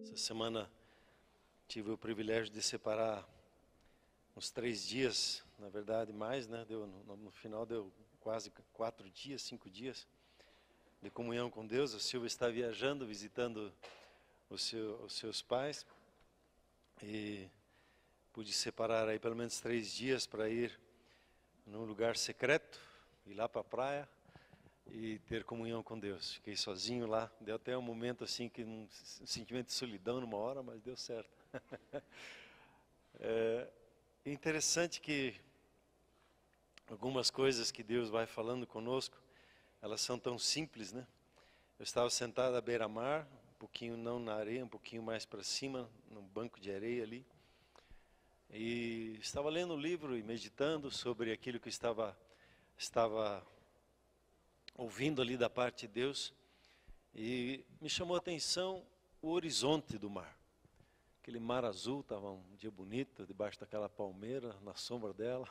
Essa semana tive o privilégio de separar uns 3 dias, na verdade mais, né? No final deu quase 4 dias, 5 dias de comunhão com Deus. O Silvio está viajando, visitando os seus pais, e pude separar aí pelo menos 3 dias para ir num lugar secreto, ir lá para a praia e ter comunhão com Deus. Fiquei sozinho lá, deu até um momento assim, que um sentimento de solidão numa hora, mas deu certo. É interessante que algumas coisas que Deus vai falando conosco, elas são tão simples, né? Eu estava sentado à beira-mar, um pouquinho não na areia, um pouquinho mais para cima, num banco de areia ali, e estava lendo o livro e meditando sobre aquilo que estava ouvindo ali da parte de Deus, e me chamou a atenção o horizonte do mar. Aquele mar azul, estava um dia bonito, debaixo daquela palmeira, na sombra dela.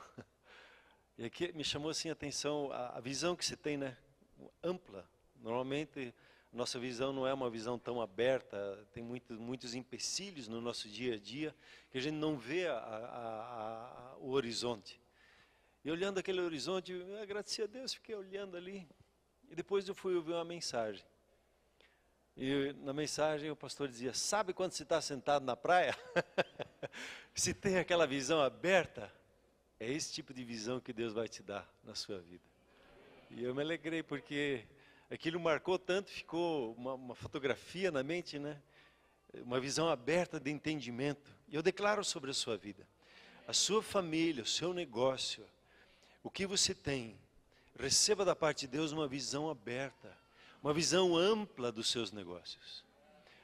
E aqui me chamou assim a atenção a visão que se tem, né? Ampla. Normalmente, nossa visão não é uma visão tão aberta, tem muitos empecilhos no nosso dia a dia, que a gente não vê o horizonte. E olhando aquele horizonte, eu agradeci a Deus, fiquei olhando ali. E depois eu fui ouvir uma mensagem. E na mensagem o pastor dizia: sabe quando você está sentado na praia? Se tem aquela visão aberta, é esse tipo de visão que Deus vai te dar na sua vida. E eu me alegrei porque aquilo marcou tanto, ficou uma fotografia na mente, né? Uma visão aberta de entendimento. E eu declaro sobre a sua vida, a sua família, o seu negócio, o que você tem, receba da parte de Deus uma visão aberta, uma visão ampla dos seus negócios.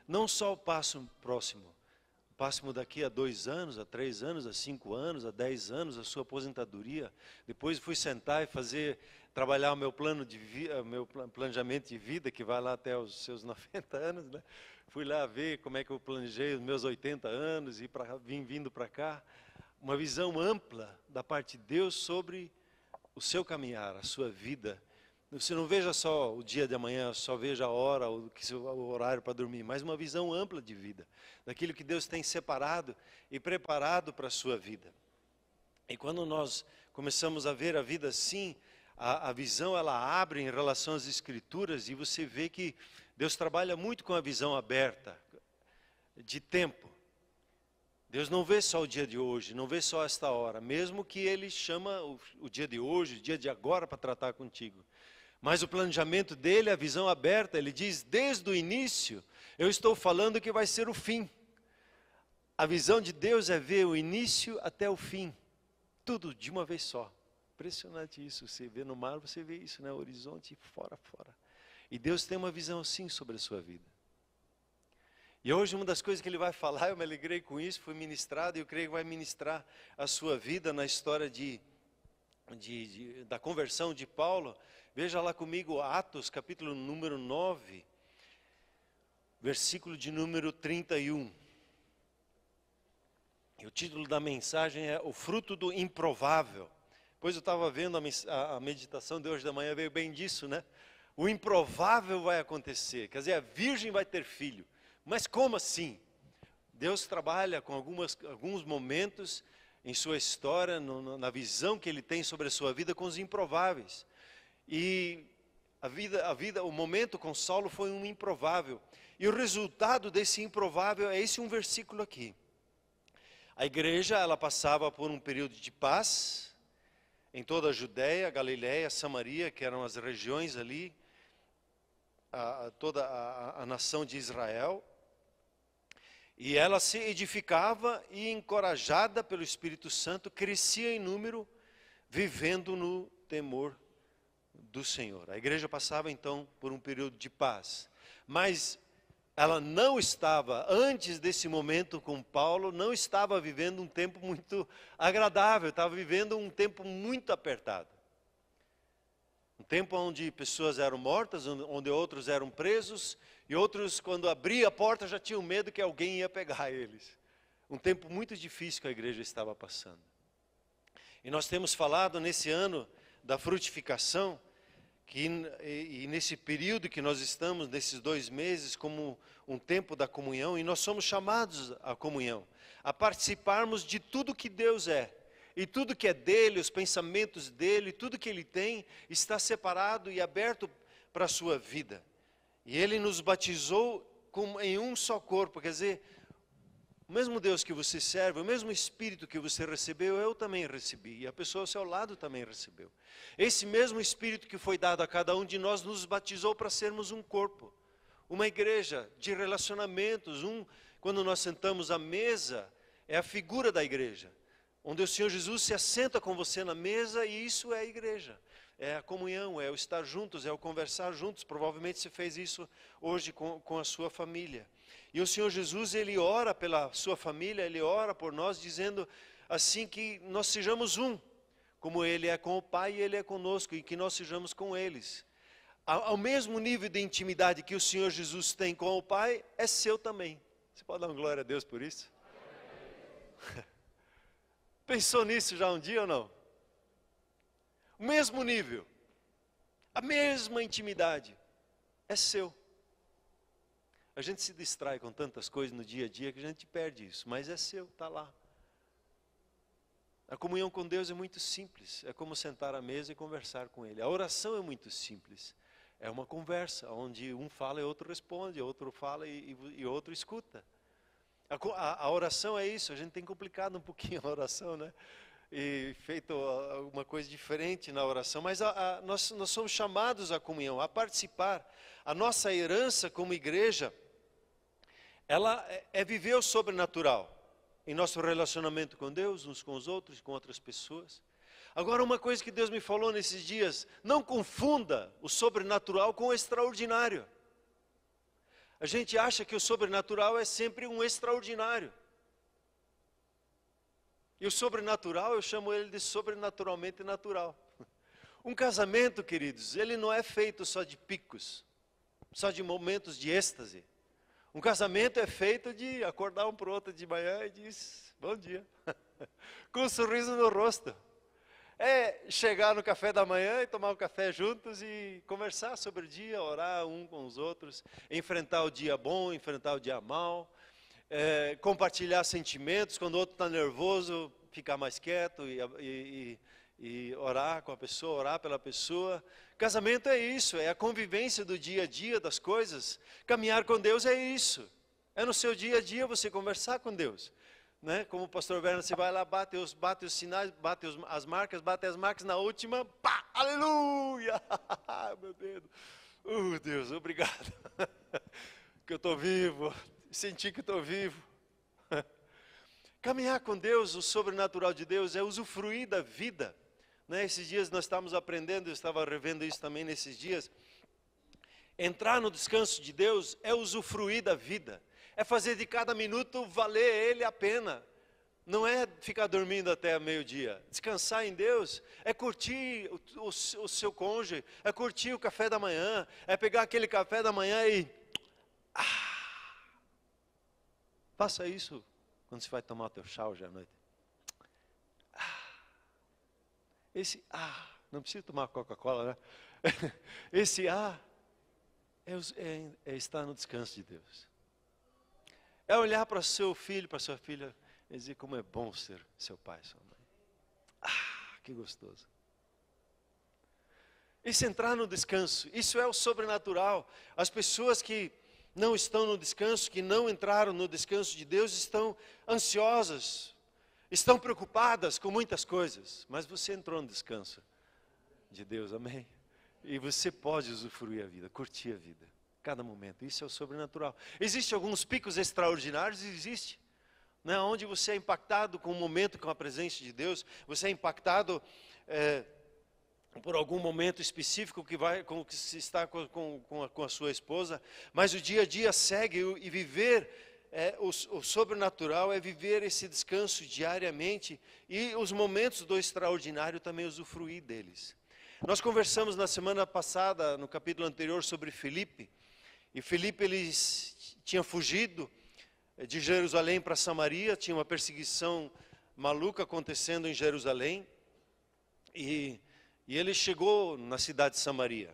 Não só o passo próximo daqui a 2 anos, a 3 anos, a 5 anos, a 10 anos, a sua aposentadoria. Depois fui sentar e trabalhar o meu meu planejamento de vida, que vai lá até os seus 90 anos, né? Fui lá ver como é que eu planejei os meus 80 anos e vindo para cá. Uma visão ampla da parte de Deus sobre o seu caminhar, a sua vida. Você não veja só o dia de amanhã, só veja a hora, o horário para dormir, mas uma visão ampla de vida, daquilo que Deus tem separado e preparado para a sua vida. E quando nós começamos a ver a vida assim, a visão ela abre em relação às Escrituras, e você vê que Deus trabalha muito com a visão aberta, de tempo. Deus não vê só o dia de hoje, não vê só esta hora, mesmo que Ele chama o dia de hoje, o dia de agora para tratar contigo. Mas o planejamento dele, a visão aberta, ele diz: desde o início, eu estou falando que vai ser o fim. A visão de Deus é ver o início até o fim, tudo de uma vez só. Impressionante isso, você vê no mar, você vê isso, né? O horizonte fora. E Deus tem uma visão assim sobre a sua vida. E hoje uma das coisas que Ele vai falar, eu me alegrei com isso, foi ministrado, e eu creio que vai ministrar a sua vida na história da conversão de Paulo. Veja lá comigo Atos, capítulo número 9, versículo de número 31. E o título da mensagem é O Fruto do Improvável. Pois eu estava vendo a meditação de hoje da manhã, veio bem disso, né? O improvável vai acontecer, quer dizer, a virgem vai ter filho. Mas como assim? Deus trabalha com alguns momentos em sua história, na visão que Ele tem sobre a sua vida, com os improváveis. E o momento com Saulo foi um improvável. E o resultado desse improvável é esse um versículo aqui. A igreja, ela passava por um período de paz em toda a Judéia, Galiléia, Samaria, que eram as regiões ali, toda a nação de Israel. E ela se edificava e, encorajada pelo Espírito Santo, crescia em número, vivendo no temor do Senhor. A igreja passava então por um período de paz, mas ela não estava, antes desse momento com Paulo, não estava vivendo um tempo muito agradável, estava vivendo um tempo muito apertado. Um tempo onde pessoas eram mortas, onde outros eram presos, e outros, quando abria a porta, já tinham medo que alguém ia pegar eles. Um tempo muito difícil que a igreja estava passando. E nós temos falado nesse ano da frutificação, e nesse período que nós estamos, nesses 2 meses, como um tempo da comunhão, e nós somos chamados à comunhão, a participarmos de tudo que Deus é. E tudo que é dele, os pensamentos dele, tudo que ele tem, está separado e aberto para a sua vida. E ele nos batizou em um só corpo, quer dizer, o mesmo Deus que você serve, o mesmo Espírito que você recebeu, eu também recebi, e a pessoa ao seu lado também recebeu. Esse mesmo Espírito que foi dado a cada um de nós, nos batizou para sermos um corpo, uma igreja de relacionamentos. Quando nós sentamos à mesa, é a figura da igreja, onde o Senhor Jesus se assenta com você na mesa, e isso é a igreja. É a comunhão, é o estar juntos, é o conversar juntos. Provavelmente você fez isso hoje com a sua família. E o Senhor Jesus, Ele ora pela sua família, Ele ora por nós, dizendo assim que nós sejamos um, como Ele é com o Pai e Ele é conosco, e que nós sejamos com eles. Ao mesmo nível de intimidade que o Senhor Jesus tem com o Pai, é seu também. Você pode dar uma glória a Deus por isso? Pensou nisso já um dia ou não? O mesmo nível, a mesma intimidade, é seu. A gente se distrai com tantas coisas no dia a dia que a gente perde isso, mas é seu, está lá. A comunhão com Deus é muito simples, é como sentar à mesa e conversar com Ele. A oração é muito simples, é uma conversa, onde um fala e outro responde, outro fala e outro escuta. A oração é isso, a gente tem complicado um pouquinho a oração, né? E feito alguma coisa diferente na oração, mas nós somos chamados à comunhão, a participar. A nossa herança como igreja, ela é viver o sobrenatural, em nosso relacionamento com Deus, uns com os outros, com outras pessoas. Agora, uma coisa que Deus me falou nesses dias, não confunda o sobrenatural com o extraordinário. A gente acha que o sobrenatural é sempre um extraordinário. E o sobrenatural, eu chamo ele de sobrenaturalmente natural. Um casamento, queridos, ele não é feito só de picos, só de momentos de êxtase. Um casamento é feito de acordar um para o outro de manhã e dizer, bom dia, com um sorriso no rosto. É chegar no café da manhã e tomar um café juntos e conversar sobre o dia, orar um com os outros, enfrentar o dia bom, enfrentar o dia mau, compartilhar sentimentos. Quando o outro está nervoso, ficar mais quieto e orar com a pessoa, orar pela pessoa. Casamento é isso, é a convivência do dia a dia das coisas. Caminhar com Deus é isso, é no seu dia a dia você conversar com Deus. Né? Como o pastor Werner, você vai lá, bate os sinais, bate as marcas, na última, pá, aleluia, meu dedo, Deus, obrigado, que eu estou vivo, senti que estou vivo. Caminhar com Deus, o sobrenatural de Deus, é usufruir da vida. Né? Esses dias nós estávamos aprendendo, eu estava revendo isso também nesses dias, entrar no descanso de Deus é usufruir da vida. É fazer de cada minuto valer ele a pena. Não é ficar dormindo até meio-dia. Descansar em Deus é curtir o seu cônjuge, é curtir o café da manhã, é pegar aquele café da manhã e... faça isso quando você vai tomar o teu chá hoje à noite. Não precisa tomar Coca-Cola, né? Esse é estar no descanso de Deus. É olhar para seu filho, para sua filha, e dizer como é bom ser seu pai, sua mãe. Que gostoso. Isso entrar no descanso, isso é o sobrenatural. As pessoas que não estão no descanso, que não entraram no descanso de Deus, estão ansiosas, estão preocupadas com muitas coisas. Mas você entrou no descanso de Deus, amém? E você pode usufruir a vida, curtir a vida. Cada momento, isso é o sobrenatural. Existem alguns picos extraordinários, existe, né? Onde você é impactado com um momento, com a presença de Deus, você é impactado por algum momento específico que se está com a sua esposa, mas o dia a dia segue, e viver o sobrenatural é viver esse descanso diariamente, e os momentos do extraordinário também usufruir deles. Nós conversamos na semana passada, no capítulo anterior, sobre Filipe. E Filipe, ele tinha fugido de Jerusalém para Samaria, tinha uma perseguição maluca acontecendo em Jerusalém. E ele chegou na cidade de Samaria.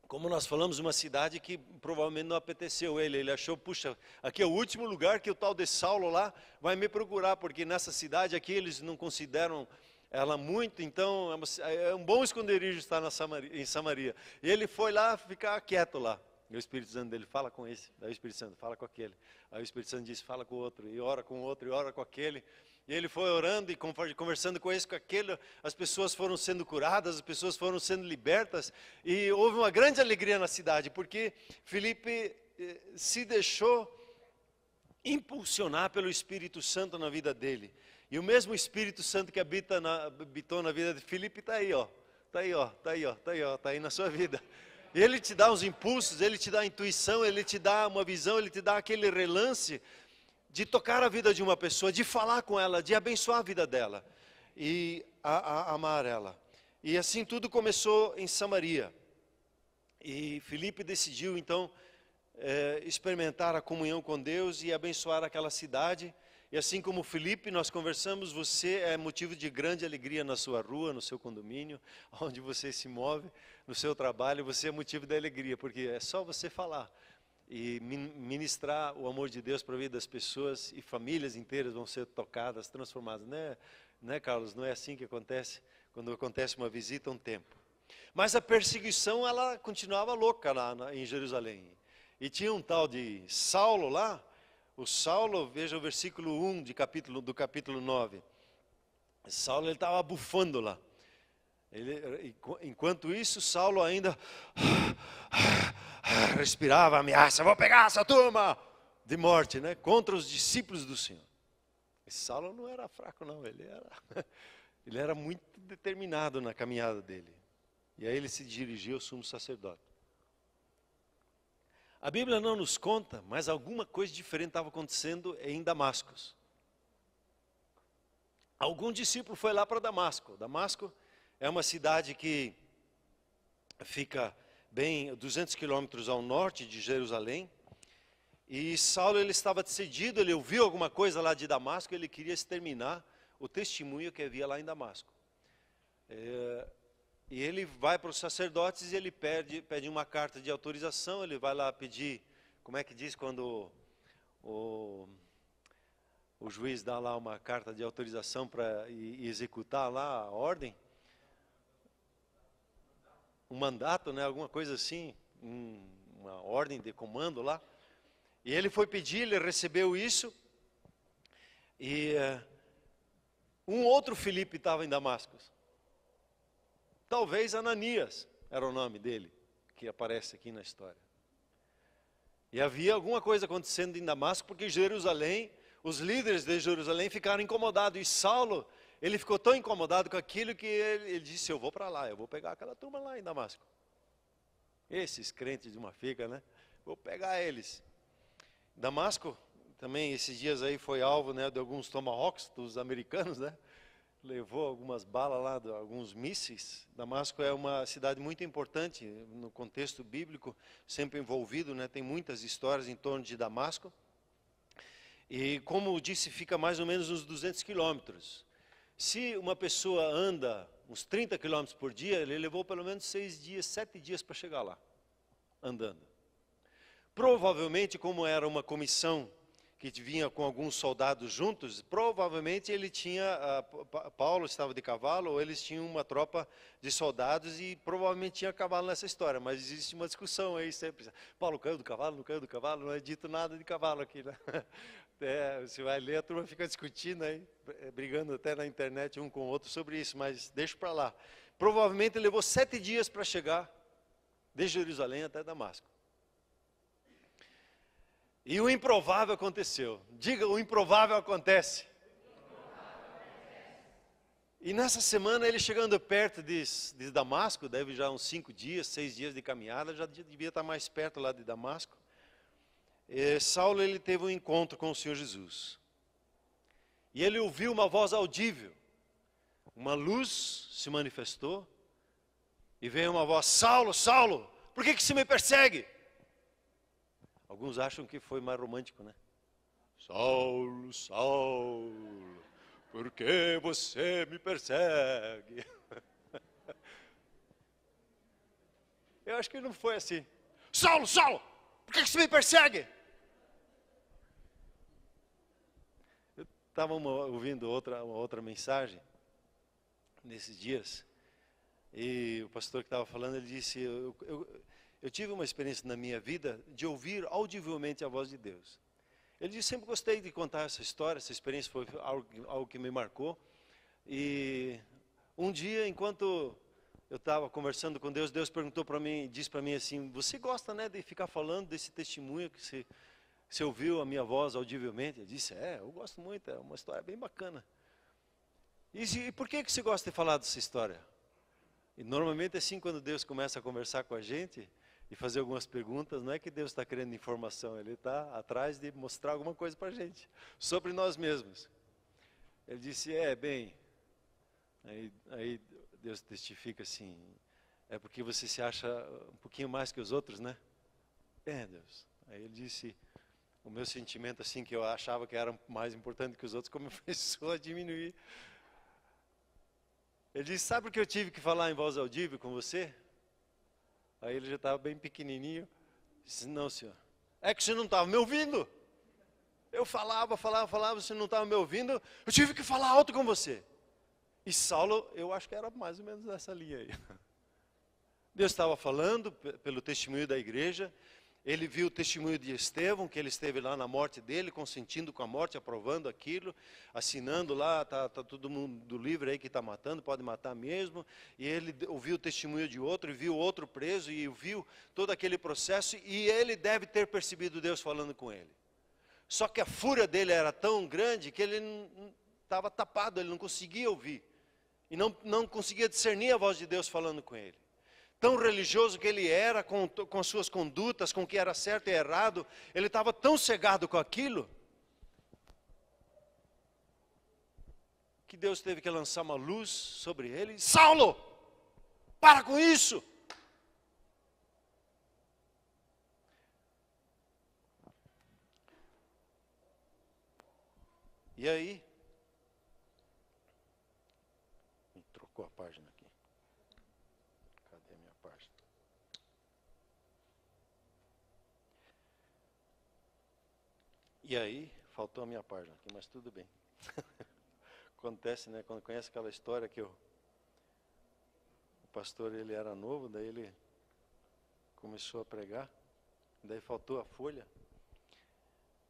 Como nós falamos, uma cidade que provavelmente não apeteceu ele. Ele achou, puxa, aqui é o último lugar que o tal de Saulo lá vai me procurar, porque nessa cidade aqui eles não consideram ela muito, então é um bom esconderijo estar em Samaria. E ele foi lá ficar quieto lá. E o Espírito Santo dele, fala com esse. Daí o Espírito Santo, fala com aquele. Aí o Espírito Santo disse, fala com o outro. E ora com o outro, e ora com aquele. E ele foi orando e conversando com esse, com aquele. As pessoas foram sendo curadas, as pessoas foram sendo libertas. E houve uma grande alegria na cidade, porque Filipe se deixou impulsionar pelo Espírito Santo na vida dele. E o mesmo Espírito Santo que habitou na vida de Filipe está aí, ó. Está aí, ó. Está aí, ó. Está aí, ó. Está aí na sua vida. Ele te dá os impulsos, ele te dá a intuição, ele te dá uma visão, ele te dá aquele relance de tocar a vida de uma pessoa, de falar com ela, de abençoar a vida dela e amar ela. E assim tudo começou em Samaria. E Filipe decidiu então experimentar a comunhão com Deus e abençoar aquela cidade. E assim como Filipe, nós conversamos, você é motivo de grande alegria na sua rua, no seu condomínio, onde você se move, no seu trabalho, você é motivo de alegria, porque é só você falar e ministrar o amor de Deus para a vida das pessoas e famílias inteiras vão ser tocadas, transformadas. Né, Carlos? Não é assim que acontece quando acontece uma visita um tempo. Mas a perseguição, ela continuava louca lá em Jerusalém. E tinha um tal de Saulo lá. O Saulo, veja o versículo 1 do capítulo 9. Saulo, ele estava bufando lá. Enquanto isso, Saulo ainda respirava ameaça, vou pegar essa turma de morte, né? Contra os discípulos do Senhor. E Saulo não era fraco não, ele era muito determinado na caminhada dele. E aí ele se dirigiu ao sumo sacerdote. A Bíblia não nos conta, mas alguma coisa diferente estava acontecendo em Damasco. Algum discípulo foi lá para Damasco. Damasco é uma cidade que fica bem 200 quilômetros ao norte de Jerusalém. E Saulo, ele estava decidido, ele ouviu alguma coisa lá de Damasco, ele queria exterminar o testemunho que havia lá em Damasco. E ele vai para os sacerdotes e ele pede uma carta de autorização, ele vai lá pedir, como é que diz quando o juiz dá lá uma carta de autorização para executar lá a ordem? Um mandato, né, alguma coisa assim, uma ordem de comando lá. E ele foi pedir, ele recebeu isso, e um outro Filipe estava em Damasco. Talvez Ananias era o nome dele, que aparece aqui na história. E havia alguma coisa acontecendo em Damasco, porque Jerusalém, os líderes de Jerusalém ficaram incomodados. E Saulo, ele ficou tão incomodado com aquilo que ele disse, eu vou para lá, eu vou pegar aquela turma lá em Damasco. Esses crentes de uma figa, né? Vou pegar eles. Damasco, também esses dias aí foi alvo, né, de alguns tomahawks dos americanos, né? Levou algumas balas lá, alguns mísseis. Damasco é uma cidade muito importante no contexto bíblico, sempre envolvido, né? Tem muitas histórias em torno de Damasco. E como disse, fica mais ou menos uns 200 quilômetros. Se uma pessoa anda uns 30 quilômetros por dia, ele levou pelo menos 6 dias, 7 dias para chegar lá, andando. Provavelmente, como era uma comissão que vinha com alguns soldados juntos, provavelmente ele tinha, Paulo estava de cavalo, ou eles tinham uma tropa de soldados e provavelmente tinha cavalo nessa história, mas existe uma discussão aí sempre, Paulo caiu do cavalo, não caiu do cavalo, não é dito nada de cavalo aqui, né? Você vai ler, a turma fica discutindo aí, brigando até na internet um com o outro sobre isso, mas deixa para lá. Provavelmente ele levou 7 dias para chegar de Jerusalém até Damasco. E o improvável aconteceu. Diga, o improvável acontece. E nessa semana, ele chegando perto de Damasco, deve já uns 5 dias, 6 dias de caminhada, já devia estar mais perto lá de Damasco. Saulo, ele teve um encontro com o Senhor Jesus. E ele ouviu uma voz audível. Uma luz se manifestou. E veio uma voz, Saulo, Saulo, por que você me persegue? Alguns acham que foi mais romântico, né? Saulo, Saulo, por que você me persegue? Eu acho que não foi assim. Saulo, Saulo, por que você me persegue? Eu estava ouvindo uma outra mensagem nesses dias, e o pastor que estava falando, ele disse, eu tive uma experiência na minha vida de ouvir audivelmente a voz de Deus. Ele disse, sempre gostei de contar essa história, essa experiência foi algo que me marcou. E um dia, enquanto eu estava conversando com Deus, Deus perguntou para mim, disse para mim assim, você gosta, né, de ficar falando desse testemunho que você ouviu a minha voz audivelmente? Eu disse, eu gosto muito, é uma história bem bacana. E por que você gosta de falar dessa história? E normalmente assim, quando Deus começa a conversar com a gente e fazer algumas perguntas, não é que Deus está querendo informação, Ele está atrás de mostrar alguma coisa para a gente, sobre nós mesmos. Ele disse, bem, aí Deus testifica assim, é porque você se acha um pouquinho mais que os outros, né? Deus. Aí ele disse, o meu sentimento assim, que eu achava que era mais importante que os outros, começou a diminuir. Ele disse, sabe por que eu tive que falar em voz audível com você? Aí ele já estava bem pequenininho. Disse, não, senhor, é que você não estava me ouvindo. Eu falava, você não estava me ouvindo, eu tive que falar alto com você. E Saulo, eu acho que era mais ou menos nessa linha aí. Deus estava falando pelo testemunho da igreja, ele viu o testemunho de Estevão, que ele esteve lá na morte dele, consentindo com a morte, aprovando aquilo, assinando lá, tá todo mundo livre aí que está matando, pode matar mesmo. E ele ouviu o testemunho de outro, e viu outro preso, e viu todo aquele processo, e ele deve ter percebido Deus falando com ele. Só que a fúria dele era tão grande que ele estava tapado, ele não conseguia ouvir. E não conseguia discernir a voz de Deus falando com ele. Tão religioso que ele era, com suas condutas, com o que era certo e errado, ele estava tão cegado com aquilo, que Deus teve que lançar uma luz sobre ele. Saulo, para com isso! E aí, trocou a página aqui. Cadê a minha página? E aí, faltou a minha página aqui, mas tudo bem. Acontece, né? Quando conhece aquela história que o pastor, ele era novo, daí ele começou a pregar, daí faltou a folha.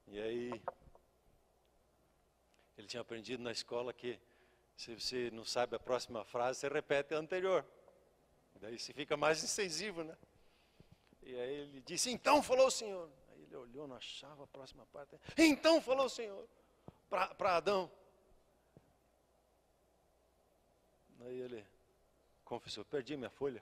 E aí, ele tinha aprendido na escola que se você não sabe a próxima frase, você repete a anterior. Daí você fica mais incisivo, né? E aí ele disse, então falou o Senhor. Aí ele olhou, não achava a próxima parte. Então falou o Senhor para Adão. Aí ele confessou, perdi minha folha.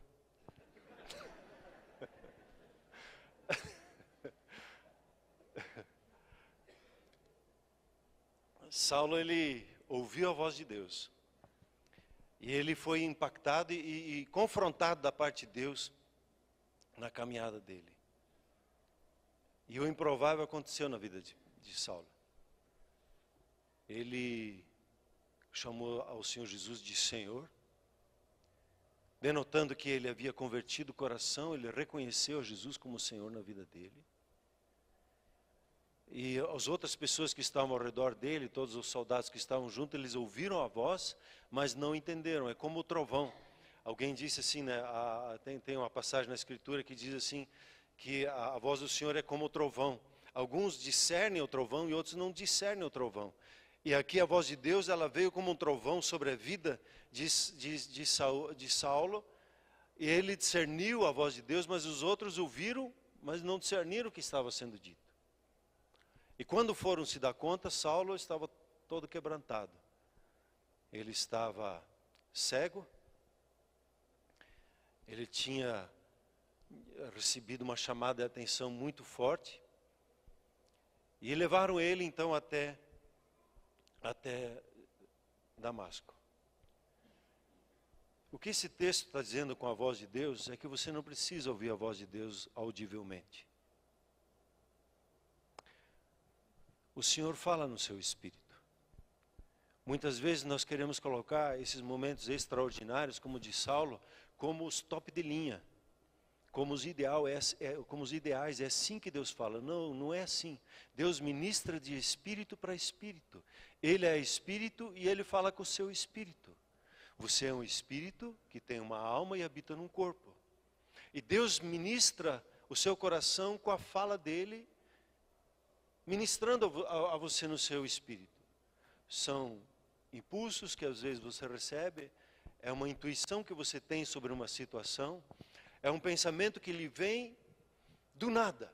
Saulo, ele ouviu a voz de Deus. E ele foi impactado e confrontado da parte de Deus na caminhada dele. E o improvável aconteceu na vida de Saulo. Ele chamou ao Senhor Jesus de Senhor, denotando que ele havia convertido o coração, ele reconheceu Jesus como Senhor na vida dele. E as outras pessoas que estavam ao redor dele, todos os soldados que estavam juntos, eles ouviram a voz, mas não entenderam. É como o trovão. Alguém disse assim, né? Tem uma passagem na Escritura que diz assim, que a voz do Senhor é como o trovão. Alguns discernem o trovão e outros não discernem o trovão. E aqui a voz de Deus, ela veio como um trovão sobre a vida de Saulo. E ele discerniu a voz de Deus, mas os outros ouviram, mas não discerniram o que estava sendo dito. E quando foram se dar conta, Saulo estava todo quebrantado. Ele estava cego. Ele tinha recebido uma chamada de atenção muito forte. E levaram ele então até Damasco. O que esse texto está dizendo com a voz de Deus é que você não precisa ouvir a voz de Deus audivelmente. O Senhor fala no seu espírito. Muitas vezes nós queremos colocar esses momentos extraordinários, como de Saulo, como os top de linha, como os ideais. É assim que Deus fala. Não, não é assim. Deus ministra de espírito para espírito. Ele é espírito e Ele fala com o seu espírito. Você é um espírito que tem uma alma e habita num corpo. E Deus ministra o seu coração com a fala dEle, ministrando a você no seu espírito. São impulsos que às vezes você recebe, é uma intuição que você tem sobre uma situação, é um pensamento que lhe vem do nada.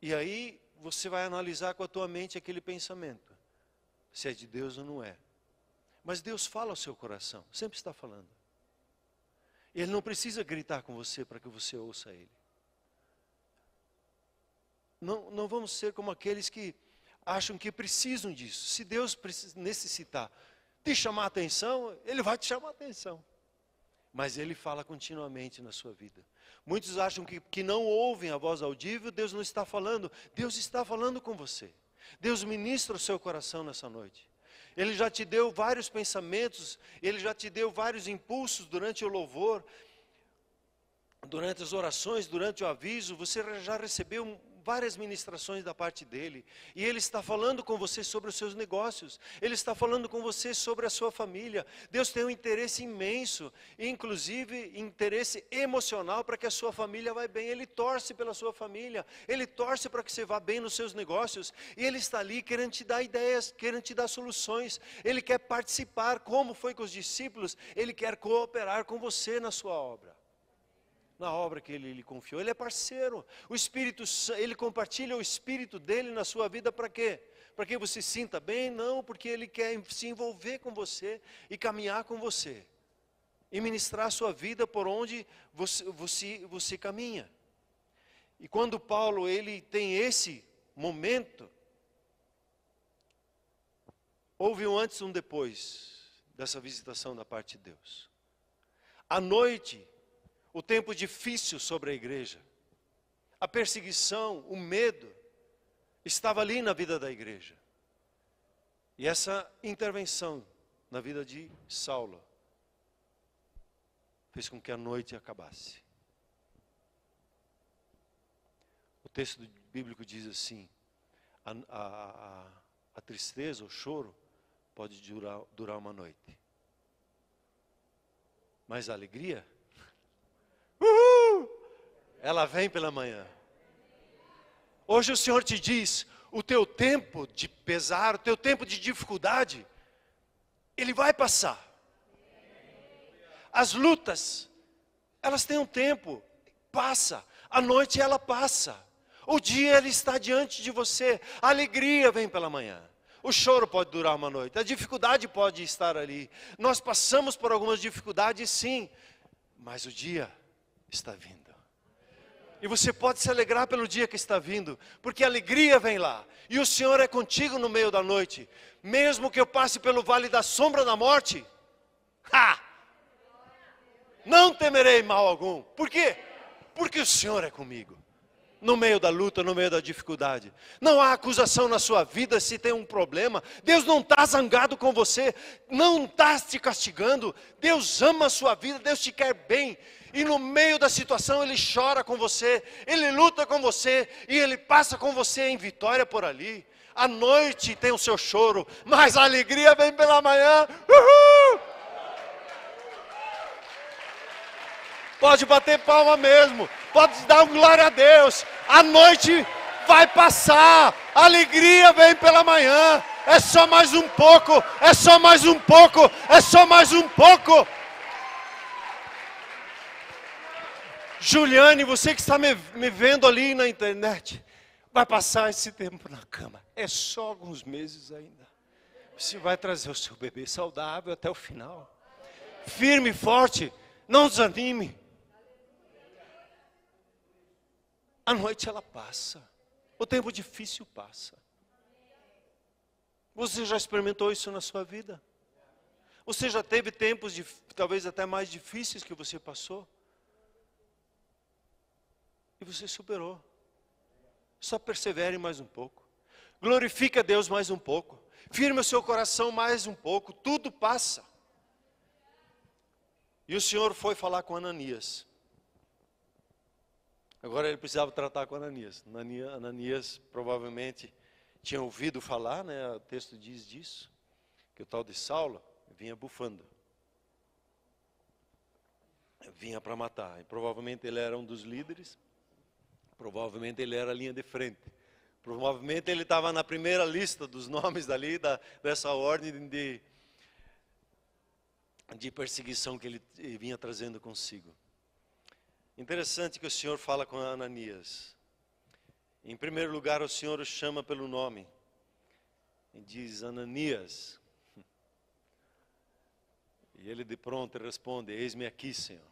E aí você vai analisar com a tua mente aquele pensamento, se é de Deus ou não é. Mas Deus fala ao seu coração, sempre está falando. Ele não precisa gritar com você para que você ouça Ele. Não vamos ser como aqueles que acham que precisam disso. Se Deus necessitar te chamar a atenção, Ele vai te chamar a atenção. Mas Ele fala continuamente na sua vida. Muitos acham que não ouvem a voz audível, Deus não está falando. Deus está falando com você. Deus ministra o seu coração nessa noite. Ele já te deu vários pensamentos, Ele já te deu vários impulsos durante o louvor, durante as orações, durante o aviso. Você já recebeu várias ministrações da parte dEle. E Ele está falando com você sobre os seus negócios. Ele está falando com você sobre a sua família. Deus tem um interesse imenso, inclusive interesse emocional para que a sua família vá bem. Ele torce pela sua família. Ele torce para que você vá bem nos seus negócios. E Ele está ali querendo te dar ideias, querendo te dar soluções. Ele quer participar, como foi com os discípulos. Ele quer cooperar com você na sua obra. Na obra que Ele lhe confiou. Ele é parceiro. O Espírito, Ele compartilha o Espírito dEle na sua vida para quê? Para que você se sinta bem? Não, porque Ele quer se envolver com você e caminhar com você. E ministrar a sua vida por onde você caminha. E quando Paulo ele tem esse momento, houve um antes e um depois dessa visitação da parte de Deus. À noite, o tempo difícil sobre a igreja, a perseguição, o medo, estava ali na vida da igreja. E essa intervenção na vida de Saulo fez com que a noite acabasse. O texto bíblico diz assim, a tristeza, o choro, pode durar uma noite. Mas a alegria, ela vem pela manhã. Hoje o Senhor te diz, o teu tempo de pesar, o teu tempo de dificuldade, ele vai passar. As lutas, elas têm um tempo, passa. A noite ela passa. O dia ele está diante de você. A alegria vem pela manhã. O choro pode durar uma noite. A dificuldade pode estar ali. Nós passamos por algumas dificuldades, sim. Mas o dia está vindo. E você pode se alegrar pelo dia que está vindo, porque a alegria vem lá. E o Senhor é contigo no meio da noite. Mesmo que eu passe pelo vale da sombra da morte, não temerei mal algum. Por quê? Porque o Senhor é comigo. No meio da luta, no meio da dificuldade. Não há acusação na sua vida se tem um problema. Deus não está zangado com você. Não está te castigando. Deus ama a sua vida, Deus te quer bem. E no meio da situação Ele chora com você. Ele luta com você. E Ele passa com você em vitória por ali. À noite tem o seu choro, mas a alegria vem pela manhã. Uhul! Pode bater palma mesmo. Pode dar glória a Deus. A noite vai passar. A alegria vem pela manhã. É só mais um pouco. É só mais um pouco. É só mais um pouco. Juliane, você que está me vendo ali na internet, vai passar esse tempo na cama. É só alguns meses ainda. Você vai trazer o seu bebê saudável até o final. Firme e forte. Não desanime. A noite ela passa. O tempo difícil passa. Você já experimentou isso na sua vida? Você já teve tempos talvez até mais difíceis que você passou? E você superou. Só persevere mais um pouco. Glorifique a Deus mais um pouco. Firme o seu coração mais um pouco, tudo passa. E o Senhor foi falar com Ananias. Agora ele precisava tratar com Ananias. Ananias provavelmente tinha ouvido falar, né? O texto diz disso, que o tal de Saulo vinha bufando. Vinha para matar. E provavelmente ele era um dos líderes. Provavelmente ele era a linha de frente. Provavelmente ele estava na primeira lista dos nomes dali, dessa ordem de perseguição que ele vinha trazendo consigo. Interessante que o Senhor fala com Ananias. Em primeiro lugar, o Senhor o chama pelo nome. E diz, Ananias. E ele de pronto responde, eis-me aqui, Senhor.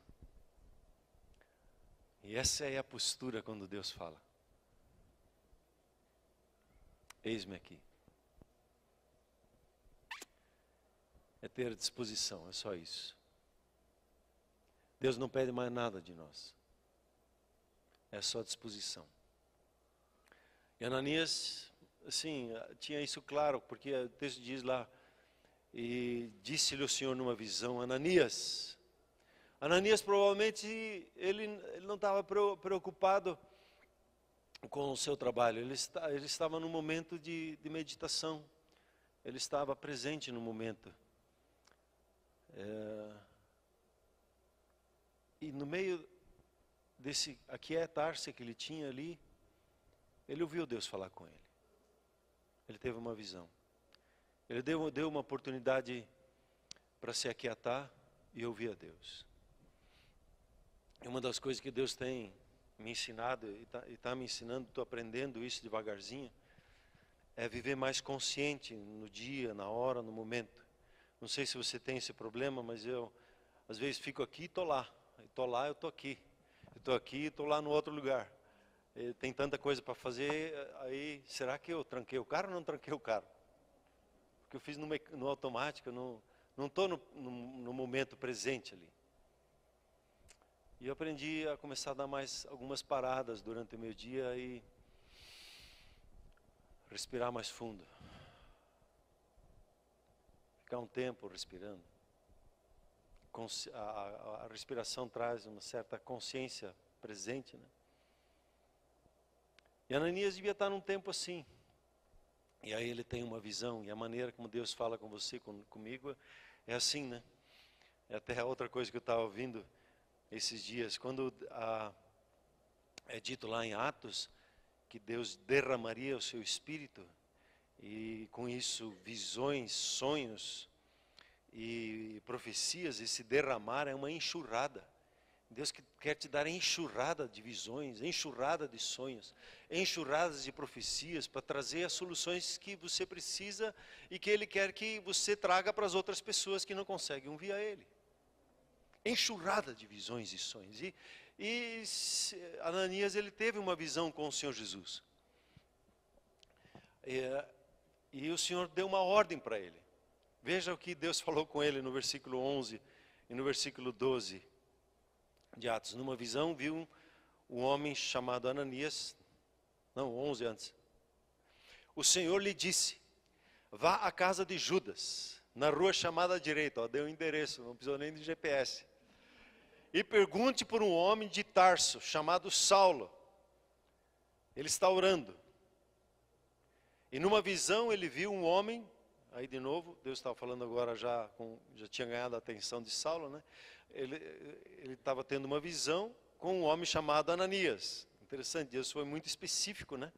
E essa é a postura quando Deus fala. Eis-me aqui. É ter disposição, é só isso. Deus não pede mais nada de nós. É só disposição. E Ananias, assim, tinha isso claro, porque o texto diz lá, e disse-lhe o Senhor numa visão, Ananias. Ananias provavelmente, ele não estava preocupado com o seu trabalho, ele estava num momento de meditação, ele estava presente no momento. E no meio desse aquietar-se que ele tinha ali, ele ouviu Deus falar com ele. Ele teve uma visão. Ele deu uma oportunidade para se aquietar e ouvir a Deus. E uma das coisas que Deus tem me ensinado e está me ensinando, estou aprendendo isso devagarzinho, é viver mais consciente no dia, na hora, no momento. Não sei se você tem esse problema, mas eu às vezes fico aqui e estou lá. Estou lá, eu estou aqui. Estou aqui e estou lá no outro lugar. Tem tanta coisa para fazer, aí será que eu tranquei o carro ou não tranquei o carro? Porque eu fiz no automático, não estou no momento presente ali. E eu aprendi a começar a dar mais algumas paradas durante o meu dia e respirar mais fundo. Ficar um tempo respirando. A respiração traz uma certa consciência presente, né? E Ananias devia estar num tempo assim. E aí ele tem uma visão, e a maneira como Deus fala com você, comigo, é assim, né? É até outra coisa que eu estava ouvindo esses dias, quando é dito lá em Atos, que Deus derramaria o seu Espírito, e com isso visões, sonhos e profecias, esse derramar é uma enxurrada. Deus quer te dar enxurrada de visões, enxurrada de sonhos, enxurradas de profecias para trazer as soluções que você precisa e que Ele quer que você traga para as outras pessoas que não conseguem ouvir a Ele. Enxurrada de visões e sonhos. E Ananias, ele teve uma visão com o Senhor Jesus. E o Senhor deu uma ordem para ele. Veja o que Deus falou com ele no versículo 11 e no versículo 12 de Atos. Numa visão viu um homem chamado Ananias, não, 11 antes. O Senhor lhe disse, vá à casa de Judas, na rua chamada à direita, deu o endereço, não precisou nem de GPS. E pergunte por um homem de Tarso, chamado Saulo. Ele está orando. E numa visão ele viu um homem, aí de novo, Deus estava falando agora já tinha ganhado a atenção de Saulo, né? Ele estava tendo uma visão com um homem chamado Ananias. Interessante, Deus foi muito específico, né?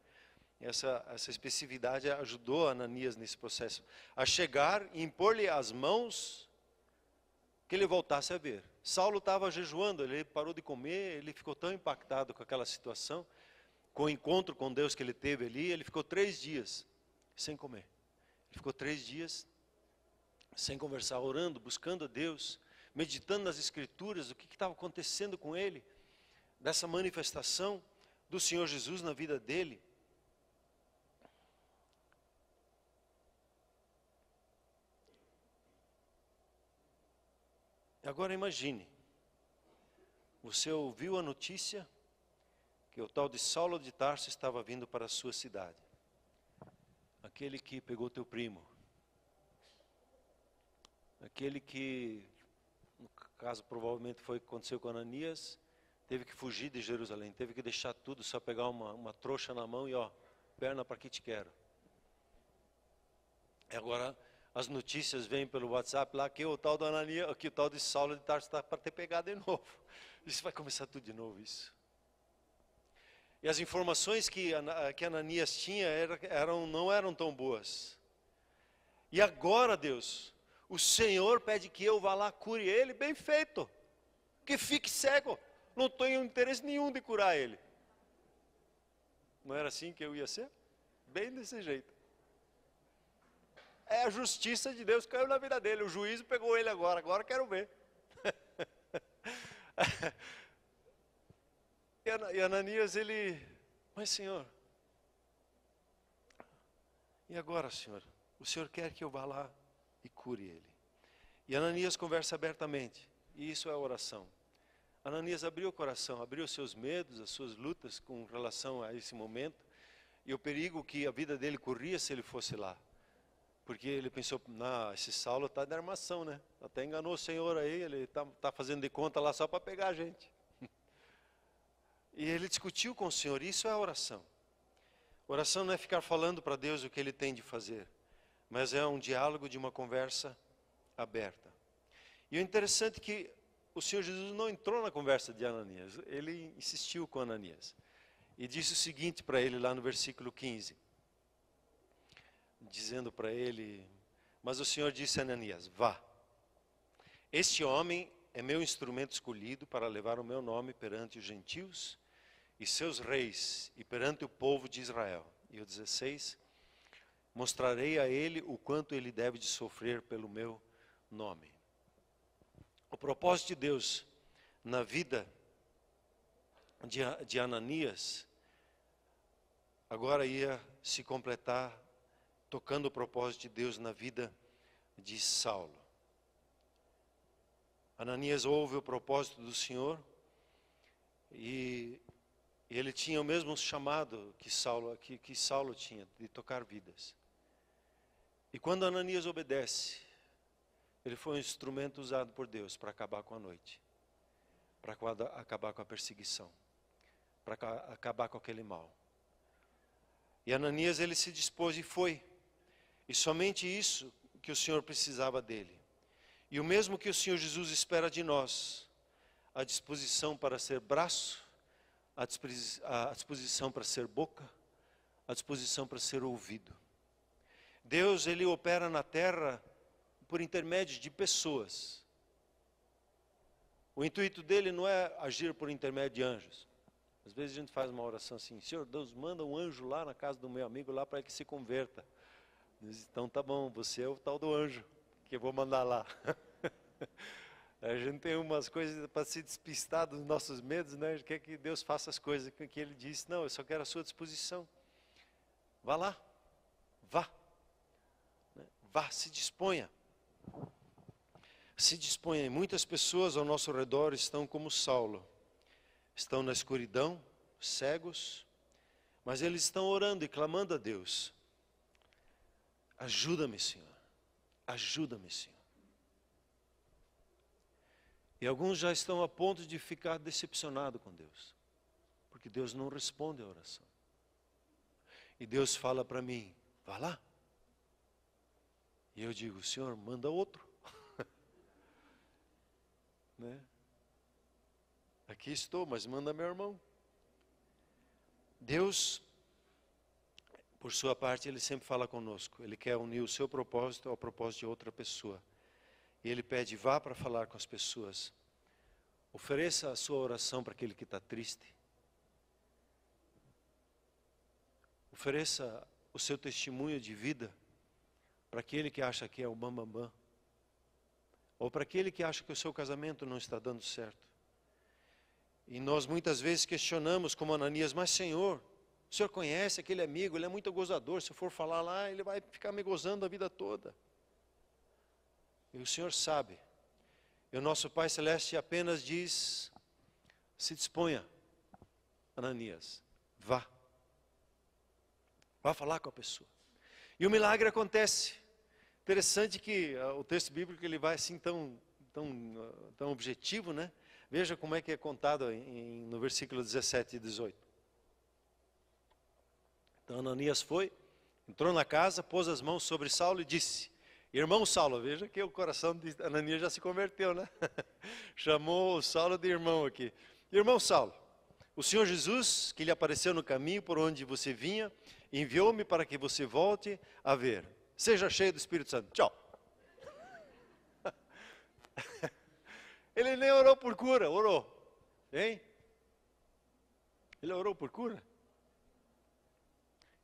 Essa especificidade ajudou Ananias nesse processo. A chegar e impor-lhe as mãos, que ele voltasse a ver. Saulo estava jejuando, ele parou de comer, ele ficou tão impactado com aquela situação, com o encontro com Deus que ele teve ali, ele ficou 3 dias sem comer. Ele ficou 3 dias sem conversar, orando, buscando a Deus, meditando nas Escrituras, o que estava acontecendo com ele, dessa manifestação do Senhor Jesus na vida dele. Agora imagine, você ouviu a notícia que o tal de Saulo de Tarso estava vindo para a sua cidade. Aquele que pegou teu primo, aquele que, no caso provavelmente foi o que aconteceu com Ananias, teve que fugir de Jerusalém, teve que deixar tudo, só pegar uma trouxa na mão e perna para que te quero. E agora as notícias vêm pelo WhatsApp lá que o tal do Ananias, que o tal de Saulo de Tarso está para ter pegado de novo. Isso vai começar tudo de novo, isso. E as informações que Ananias tinha não eram tão boas. E agora, Deus, o Senhor pede que eu vá lá, cure ele, bem feito. Que fique cego. Não tenho interesse nenhum de curar ele. Não era assim que eu ia ser? Bem desse jeito. É a justiça de Deus que caiu na vida dele. O juízo pegou ele agora eu quero ver. E Ananias, mas Senhor, e agora, Senhor? O Senhor quer que eu vá lá e cure ele. E Ananias conversa abertamente, e isso é oração. Ananias abriu o coração, abriu os seus medos, as suas lutas com relação a esse momento, e o perigo que a vida dele corria se ele fosse lá. Porque ele pensou, esse Saulo está de armação, né? Até enganou o Senhor aí, ele está fazendo de conta lá só para pegar a gente. E ele discutiu com o Senhor, isso é a oração. Oração não é ficar falando para Deus o que Ele tem de fazer, mas é um diálogo de uma conversa aberta. E o interessante é que o Senhor Jesus não entrou na conversa de Ananias, Ele insistiu com Ananias. E disse o seguinte para ele lá no versículo 15, dizendo para ele, mas o Senhor disse a Ananias, vá, este homem é meu instrumento escolhido para levar o meu nome perante os gentios e seus reis, e perante o povo de Israel. E o 16, mostrarei a ele o quanto ele deve de sofrer pelo meu nome. O propósito de Deus na vida de Ananias, agora ia se completar, tocando o propósito de Deus na vida de Saulo. Ananias ouve o propósito do Senhor, e ele tinha o mesmo chamado que Saulo tinha, de tocar vidas. E quando Ananias obedece, ele foi um instrumento usado por Deus para acabar com a noite, para acabar com a perseguição, para acabar com aquele mal. E Ananias, ele se dispôs e foi. E somente isso que o Senhor precisava dele. E o mesmo que o Senhor Jesus espera de nós, a disposição para ser braço, a disposição para ser boca, a disposição para ser ouvido. Deus, Ele opera na terra por intermédio de pessoas. O intuito dele não é agir por intermédio de anjos. Às vezes a gente faz uma oração assim, Senhor, Deus manda um anjo lá na casa do meu amigo, lá para que se converta. Diz, então tá bom, você é o tal do anjo, que eu vou mandar lá. A gente tem umas coisas para se despistar dos nossos medos, né? A gente quer que Deus faça as coisas que Ele disse. Não, eu só quero a sua disposição. Vá lá, vá. Vá, se disponha. Se disponha. E muitas pessoas ao nosso redor estão como Saulo. Estão na escuridão, cegos, mas eles estão orando e clamando a Deus. Ajuda-me, Senhor. Ajuda-me, Senhor. E alguns já estão a ponto de ficar decepcionados com Deus, porque Deus não responde a oração. E Deus fala para mim, vá lá. E eu digo, Senhor, manda outro. Né? Aqui estou, mas manda meu irmão. Deus, por sua parte, Ele sempre fala conosco. Ele quer unir o seu propósito ao propósito de outra pessoa. E Ele pede, vá para falar com as pessoas. Ofereça a sua oração para aquele que está triste. Ofereça o seu testemunho de vida para aquele que acha que é o bambambam. Ou para aquele que acha que o seu casamento não está dando certo. E nós muitas vezes questionamos como Ananias, mas Senhor, o Senhor conhece aquele amigo, ele é muito gozador, se eu for falar lá, ele vai ficar me gozando a vida toda. E o Senhor sabe. E o nosso Pai Celeste apenas diz, se disponha, Ananias, vá. Vá falar com a pessoa. E o milagre acontece. Interessante que o texto bíblico ele vai assim tão objetivo, né? Veja como é que é contado no versículo 17 e 18. Então Ananias entrou na casa, pôs as mãos sobre Saulo e disse: irmão Saulo, veja que o coração de Ananias já se converteu, né? Chamou o Saulo de irmão aqui. Irmão Saulo, o Senhor Jesus, que lhe apareceu no caminho por onde você vinha, enviou-me para que você volte a ver. Seja cheio do Espírito Santo. Tchau. Ele nem orou por cura, orou. Hein? Ele orou por cura.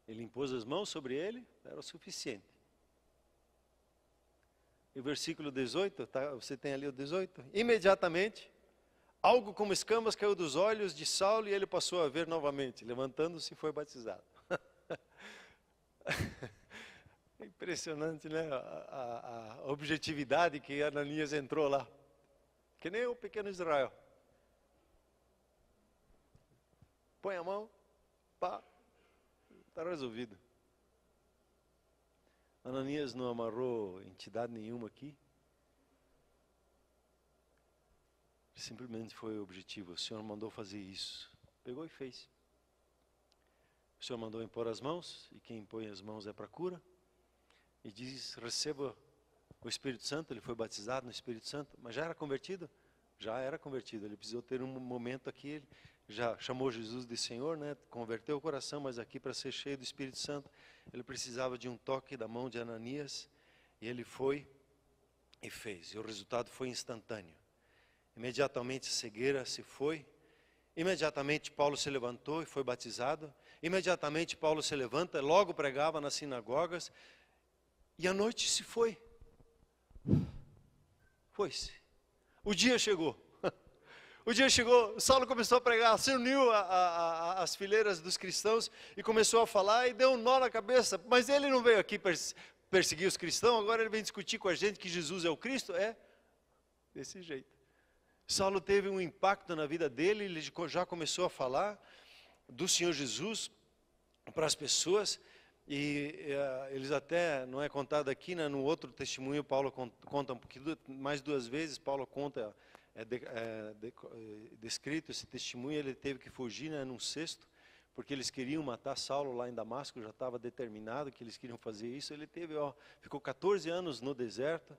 Ele impôs as mãos sobre ele, era o suficiente. E o versículo 18, você tem ali o 18? Imediatamente, algo como escamas caiu dos olhos de Saulo e ele passou a ver novamente. Levantando-se, foi batizado. Impressionante, né? A objetividade que Ananias entrou lá. Que nem o pequeno Israel. Põe a mão, pá, está resolvido. Ananias não amarrou entidade nenhuma aqui. Simplesmente foi o objetivo. O Senhor mandou fazer isso. Pegou e fez. O Senhor mandou impor as mãos, e quem impõe as mãos é para cura. E diz, receba o Espírito Santo. Ele foi batizado no Espírito Santo, mas já era convertido? Já era convertido. Ele precisou ter um momento aqui, ele já chamou Jesus de Senhor, né? Converteu o coração, mas aqui para ser cheio do Espírito Santo, ele precisava de um toque da mão de Ananias, e ele foi e fez. E o resultado foi instantâneo. Imediatamente a cegueira se foi. Imediatamente Paulo se levantou e foi batizado. Imediatamente Paulo se levanta, logo pregava nas sinagogas. E a noite se foi. Foi-se. O dia chegou. O dia chegou, Saulo começou a pregar, se uniu às fileiras dos cristãos e começou a falar e deu um nó na cabeça. Mas ele não veio aqui perseguir os cristãos, agora ele vem discutir com a gente que Jesus é o Cristo? É, desse jeito. Saulo teve um impacto na vida dele, ele já começou a falar do Senhor Jesus para as pessoas. E eles até, não é contado aqui, né, no outro testemunho, Paulo conta um pouquinho, mais 2 vezes, Paulo conta, descrito esse testemunho, ele teve que fugir, né, num cesto, porque eles queriam matar Saulo lá em Damasco, já estava determinado que eles queriam fazer isso. Ele ficou 14 anos no deserto,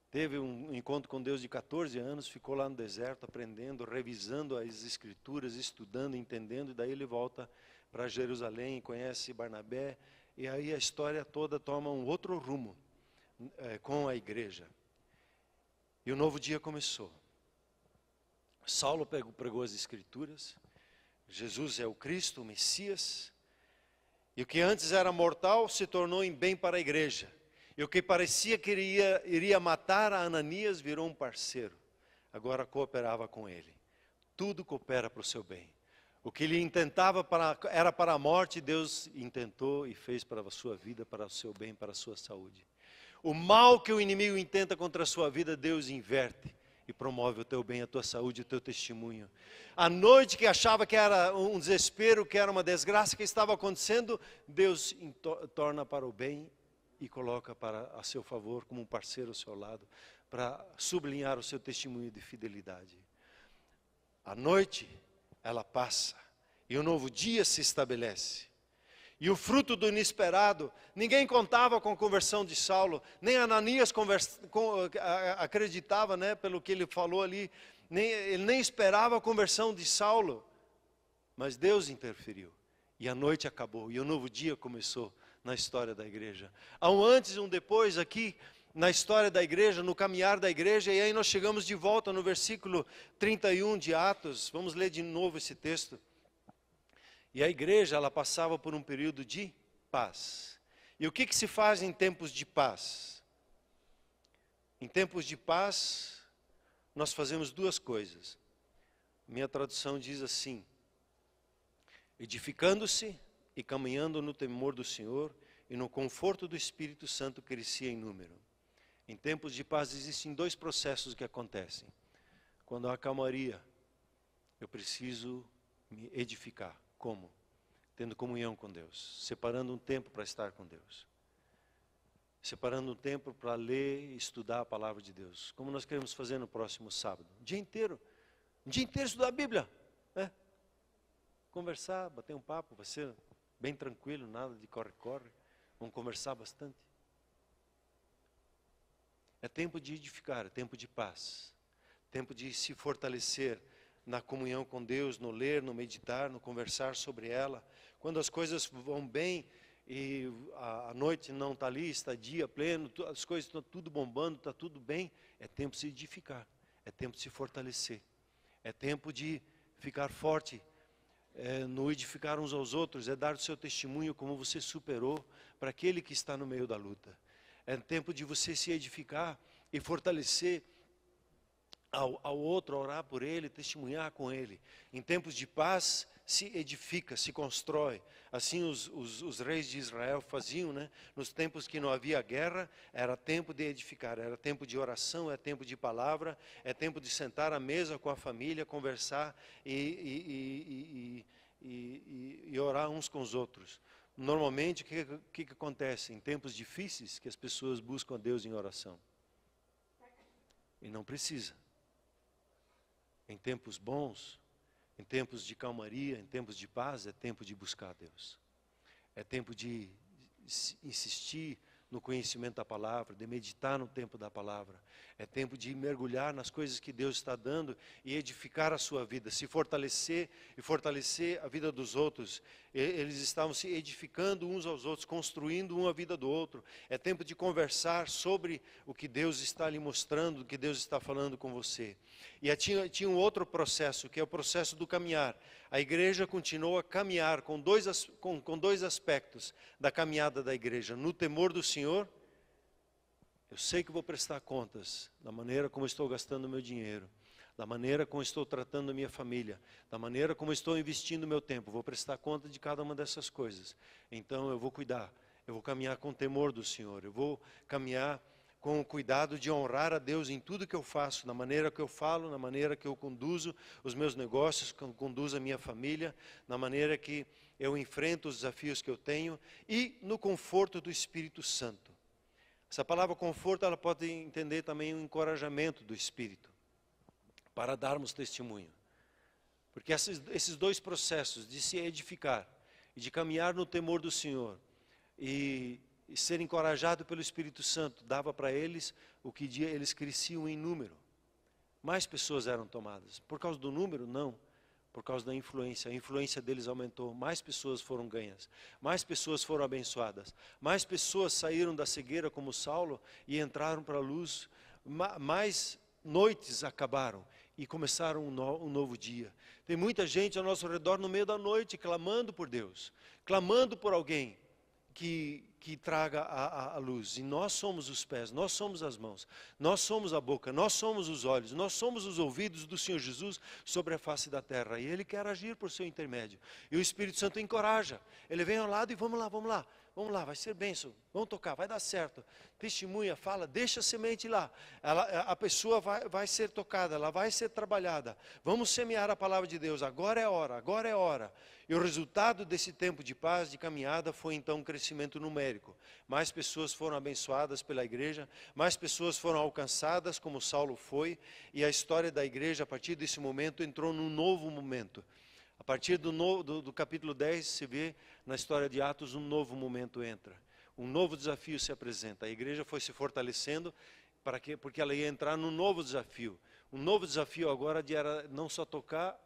teve um encontro com Deus de 14 anos, ficou lá no deserto aprendendo, revisando as escrituras, estudando, entendendo, e daí ele volta para Jerusalém, conhece Barnabé, e aí a história toda toma um outro rumo com a igreja. E o novo dia começou. Saulo pregou as escrituras, Jesus é o Cristo, o Messias, e o que antes era mortal se tornou em bem para a igreja. E o que parecia que iria matar a Ananias virou um parceiro, agora cooperava com ele. Tudo coopera para o seu bem. O que ele intentava era para a morte, Deus intentou e fez para a sua vida, para o seu bem, para a sua saúde. O mal que o inimigo intenta contra a sua vida, Deus inverte e promove o teu bem, a tua saúde, o teu testemunho. A noite que achava que era um desespero, que era uma desgraça que estava acontecendo, Deus torna para o bem e coloca a seu favor, como um parceiro ao seu lado, para sublinhar o seu testemunho de fidelidade. A noite, ela passa, e um novo dia se estabelece. E o fruto do inesperado, ninguém contava com a conversão de Saulo, nem Ananias acreditava, né, pelo que ele falou ali, ele nem esperava a conversão de Saulo, mas Deus interferiu, e a noite acabou, e um novo dia começou na história da igreja. Há um antes e um depois aqui, na história da igreja, no caminhar da igreja, e aí nós chegamos de volta no versículo 31 de Atos, vamos ler de novo esse texto. E a igreja, ela passava por um período de paz. E o que se faz em tempos de paz? Em tempos de paz, nós fazemos 2 coisas. Minha tradução diz assim: edificando-se e caminhando no temor do Senhor, e no conforto do Espírito Santo crescia em número. Em tempos de paz existem 2 processos que acontecem. Quando há calmaria, eu preciso me edificar. Como? Tendo comunhão com Deus, separando um tempo para estar com Deus. separando um tempo para ler e estudar a palavra de Deus, como nós queremos fazer no próximo sábado. Um dia inteiro estudar a Bíblia, né? Conversar, bater um papo, vai ser bem tranquilo, nada de corre-corre, vamos conversar bastante. É tempo de edificar, é tempo de paz, tempo de se fortalecer na comunhão com Deus, no ler, no meditar, no conversar sobre ela. Quando as coisas vão bem e a noite não está ali, está dia pleno, as coisas estão tudo bombando, está tudo bem, é tempo de se edificar, é tempo de se fortalecer, é tempo de ficar forte, no edificar uns aos outros, é dar o seu testemunho como você superou para aquele que está no meio da luta. É tempo de você se edificar e fortalecer ao outro, orar por ele, testemunhar com ele. Em tempos de paz, se edifica, se constrói. Assim os reis de Israel faziam, né? Nos tempos que não havia guerra, era tempo de edificar, era tempo de oração, é tempo de palavra, é tempo de sentar à mesa com a família, conversar e orar uns com os outros. Normalmente, o que acontece? Em tempos difíceis, que as pessoas buscam a Deus em oração. E não precisa. Em tempos bons, em tempos de calmaria, em tempos de paz, é tempo de buscar a Deus. É tempo de insistir no conhecimento da palavra, de meditar no tempo da palavra. É tempo de mergulhar nas coisas que Deus está dando e edificar a sua vida, se fortalecer e fortalecer a vida dos outros. Eles estavam se edificando uns aos outros, construindo um a vida do outro. É tempo de conversar sobre o que Deus está lhe mostrando, o que Deus está falando com você. E tinha um outro processo, que é o processo do caminhar. A igreja continuou a caminhar com dois aspectos da caminhada da igreja. No temor do Senhor, eu sei que vou prestar contas da maneira como estou gastando meu dinheiro, da maneira como estou tratando a minha família, da maneira como estou investindo meu tempo. Vou prestar conta de cada uma dessas coisas. Então eu vou cuidar, eu vou caminhar com temor do Senhor, eu vou caminhar com o cuidado de honrar a Deus em tudo que eu faço, na maneira que eu falo, na maneira que eu conduzo os meus negócios, que eu conduzo a minha família, na maneira que eu enfrento os desafios que eu tenho e no conforto do Espírito Santo. Essa palavra conforto, ela pode entender também o encorajamento do Espírito, para darmos testemunho. Porque esses dois processos de se edificar e de caminhar no temor do Senhor e ser encorajado pelo Espírito Santo, dava para eles o que eles cresciam em número. Mais pessoas eram tomadas. Por causa do número? Não. Por causa da influência. A influência deles aumentou. Mais pessoas foram ganhas. Mais pessoas foram abençoadas. Mais pessoas saíram da cegueira como Saulo e entraram para a luz. Mais noites acabaram e começaram um novo dia. Tem muita gente ao nosso redor no meio da noite clamando por Deus. Clamando por alguém que traga a luz. E nós somos os pés, nós somos as mãos, nós somos a boca, nós somos os olhos, nós somos os ouvidos do Senhor Jesus sobre a face da terra. E Ele quer agir por seu intermédio. E o Espírito Santo encoraja. Ele vem ao lado e vamos lá, vai ser bênção, vamos tocar, vai dar certo. Testemunha, fala, deixa a semente lá. A pessoa vai ser tocada, ela vai ser trabalhada. Vamos semear a palavra de Deus, agora é hora, agora é hora. E o resultado desse tempo de paz, de caminhada, foi então um crescimento numérico. Mais pessoas foram abençoadas pela igreja, mais pessoas foram alcançadas, como Saulo foi, e a história da igreja, a partir desse momento, entrou num novo momento. A partir do capítulo 10, se vê na história de Atos, um novo momento entra. Um novo desafio se apresenta. A igreja foi se fortalecendo, porque ela ia entrar num novo desafio. Um novo desafio agora era não só tocar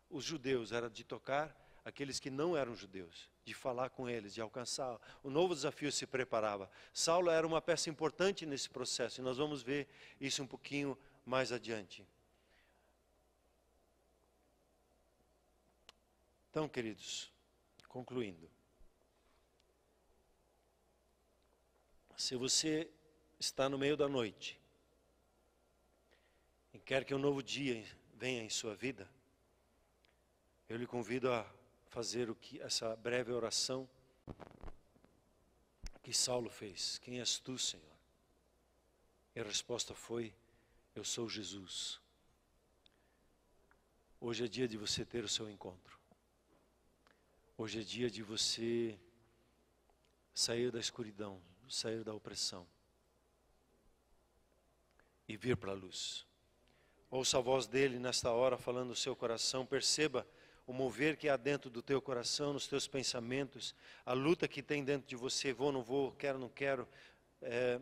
os judeus, era de tocar aqueles que não eram judeus, de falar com eles, de alcançar. O novo desafio se preparava. Saulo era uma peça importante nesse processo, e nós vamos ver isso um pouquinho mais adiante. Então, queridos, concluindo. Se você está no meio da noite e quer que um novo dia venha em sua vida, eu lhe convido a fazer essa breve oração que Saulo fez. Quem és tu, Senhor? E a resposta foi: eu sou Jesus. Hoje é dia de você ter o seu encontro. Hoje é dia de você sair da escuridão, sair da opressão e vir para a luz. Ouça a voz dele nesta hora falando no seu coração, perceba o mover que há dentro do teu coração, nos teus pensamentos, a luta que tem dentro de você, vou, não vou, quero, não quero,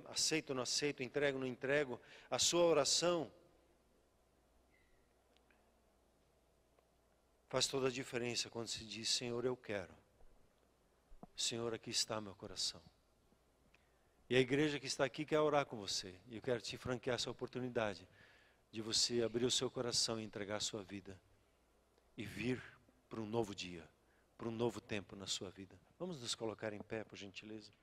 aceito, não aceito, entrego, não entrego. A sua oração faz toda a diferença quando se diz, Senhor, eu quero. Senhor, aqui está meu coração. E a igreja que está aqui quer orar com você. E eu quero te franquear essa oportunidade de você abrir o seu coração e entregar a sua vida. E vir para um novo dia, para um novo tempo na sua vida. Vamos nos colocar em pé, por gentileza.